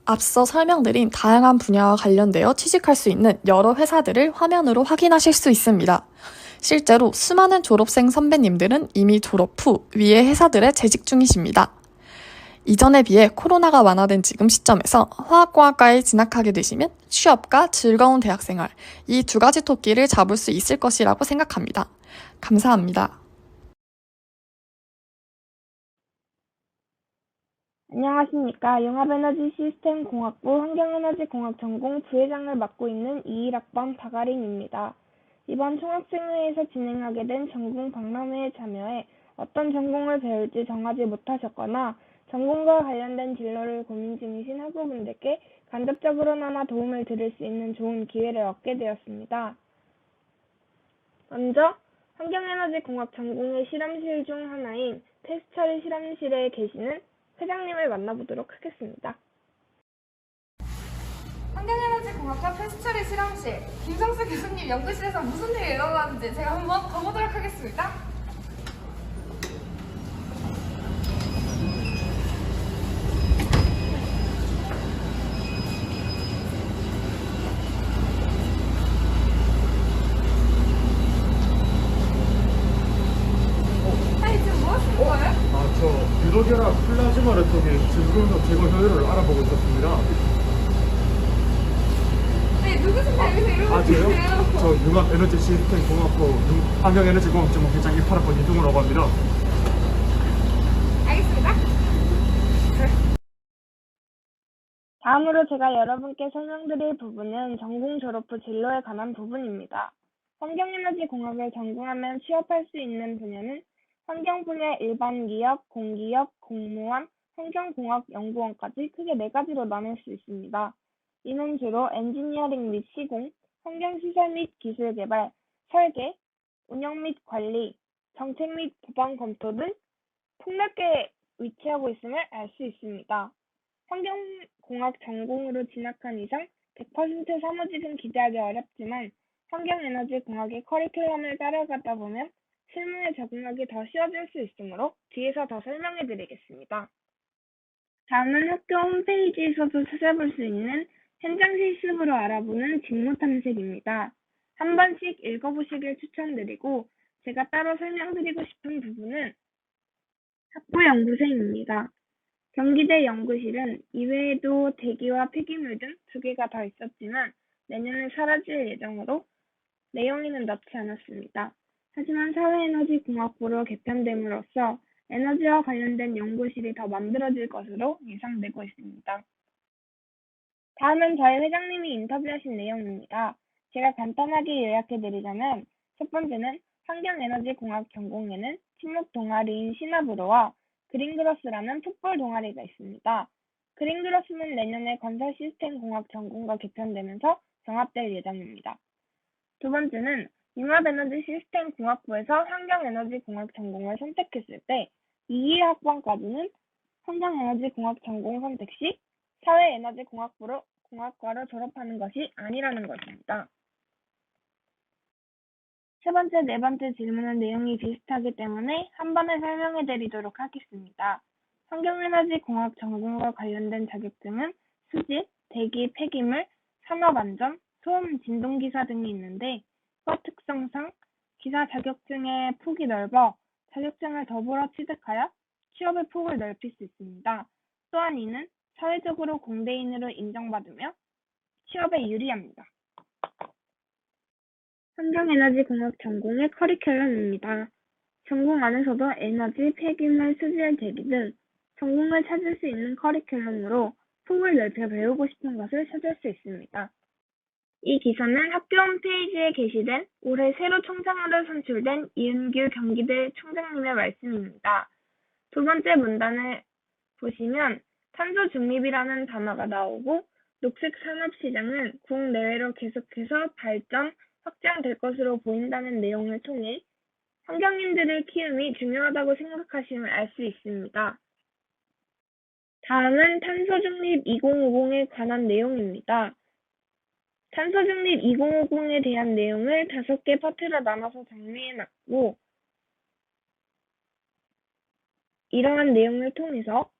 앞서 설명드린 다양한 분야와 관련되어 취직할 수 있는 여러 회사들을 화면으로 확인하실 수 있습니다. 실제로 수많은 졸업생 선배님들은 이미 졸업 후 위의 회사들에 재직 중이십니다. 이전에 비해 코로나가 완화된 지금 시점에서 화학공학과에 진학하게 되시면 취업과 즐거운 대학생활, 이 두 가지 토끼를 잡을 수 있을 것이라고 생각합니다. 감사합니다. 안녕하십니까. 용합에너지 시스템 공학부 환경에너지공학 전공 부회장을 맡고 있는 21학번 박아린입니다. 이번 총학생회에서 진행하게 된 전공 박람회에 참여해 어떤 전공을 배울지 정하지 못하셨거나 전공과 관련된 진로를 고민 중이신 학우분들께 간접적으로나마 도움을 드릴 수 있는 좋은 기회를 얻게 되었습니다. 먼저 환경에너지공학 전공의 실험실 중 하나인 패스처리 실험실에 계시는 회장님을 만나보도록 하겠습니다. 환경에너지공학과 패스처리 실험실 김성수 교수님 연구실에서 무슨 일이 일어나는지 제가 한번 가보도록 하겠습니다. 유도결합 플라즈마를 통해 증거적 제거 효율을 알아보고 있었습니다. 네, 누구신지 여기서 이러고 저요? 계세요? 저 융합에너지 시스템 공학부 환경에너지공학 전공 회장 18학번 이동우라고 합니다. 알겠습니다. 다음으로 제가 여러분께 설명드릴 부분은 전공 졸업 후 진로에 관한 부분입니다. 환경에너지공학을 전공하면 취업할 수 있는 분야는 환경 분야 일반 기업, 공기업, 공무원, 환경공학 연구원까지 크게 4가지로 나눌 수 있습니다. 이는 주로 엔지니어링 및 시공, 환경시설 및 기술 개발, 설계, 운영 및 관리, 정책 및 법안 검토 등 폭넓게 위치하고 있음을 알 수 있습니다. 환경공학 전공으로 진학한 이상 100% 사무직은 기대하기 어렵지만 환경에너지공학의 커리큘럼을 따라가다 보면 실무에 적응하기 더 쉬워질 수 있으므로 뒤에서 더 설명해 드리겠습니다. 다음은 학교 홈페이지에서도 찾아볼 수 있는 현장 실습으로 알아보는 직무 탐색입니다. 한 번씩 읽어보시길 추천드리고 제가 따로 설명드리고 싶은 부분은 학부 연구생입니다. 경기대 연구실은 이외에도 대기와 폐기물 등 2개가 더 있었지만 내년에 사라질 예정으로 내용에는 넣지 않았습니다. 하지만 사회에너지공학부로 개편됨으로써 에너지와 관련된 연구실이 더 만들어질 것으로 예상되고 있습니다. 다음은 저희 회장님이 인터뷰하신 내용입니다. 제가 간단하게 요약해드리자면 첫 번째는 환경에너지공학 전공에는 친목 동아리인 시나브로와 그린그로스라는 풋볼 동아리가 있습니다. 그린그로스는 내년에 건설시스템공학 전공과 개편되면서 정합될 예정입니다. 두 번째는 융합에너지시스템공학부에서 환경에너지공학 전공을 선택했을 때 2학번까지는 환경에너지공학 전공 선택 시 사회에너지공학과로 졸업하는 것이 아니라는 것입니다. 세 번째, 네 번째 질문은 내용이 비슷하기 때문에 한 번에 설명해 드리도록 하겠습니다. 환경에너지공학 전공과 관련된 자격증은 수질, 대기, 폐기물, 산업안전, 소음, 진동기사 등이 있는데 과 특성상 기사 자격증의 폭이 넓어 자격증을 더불어 취득하여 취업의 폭을 넓힐 수 있습니다. 또한 이는 사회적으로 공대인으로 인정받으며 취업에 유리합니다. 환경에너지공학 전공의 커리큘럼입니다. 전공 안에서도 에너지, 폐기물, 수질, 대기 등 전공을 찾을 수 있는 커리큘럼으로 폭을 넓혀 배우고 싶은 것을 찾을 수 있습니다. 이 기사는 학교 홈페이지에 게시된 올해 새로 총장으로 선출된 이은규 경기대 총장님의 말씀입니다. 두 번째 문단을 보시면 탄소 중립이라는 단어가 나오고 녹색 산업시장은 국내외로 계속해서 발전, 확장될 것으로 보인다는 내용을 통해 환경인들의 키움이 중요하다고 생각하심을 알 수 있습니다. 다음은 탄소중립 2050에 관한 내용입니다. 탄소중립 2050에 대한 내용을 5개 파트로 나눠서 정리해놨고 이러한 내용을 통해서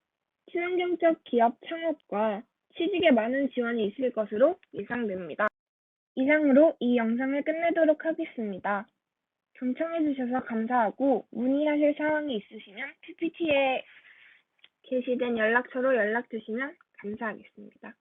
친환경적 기업 창업과 취직에 많은 지원이 있을 것으로 예상됩니다. 이상으로 이 영상을 끝내도록 하겠습니다. 경청해주셔서 감사하고 문의하실 사항이 있으시면 PPT에 게시된 연락처로 연락 주시면 감사하겠습니다.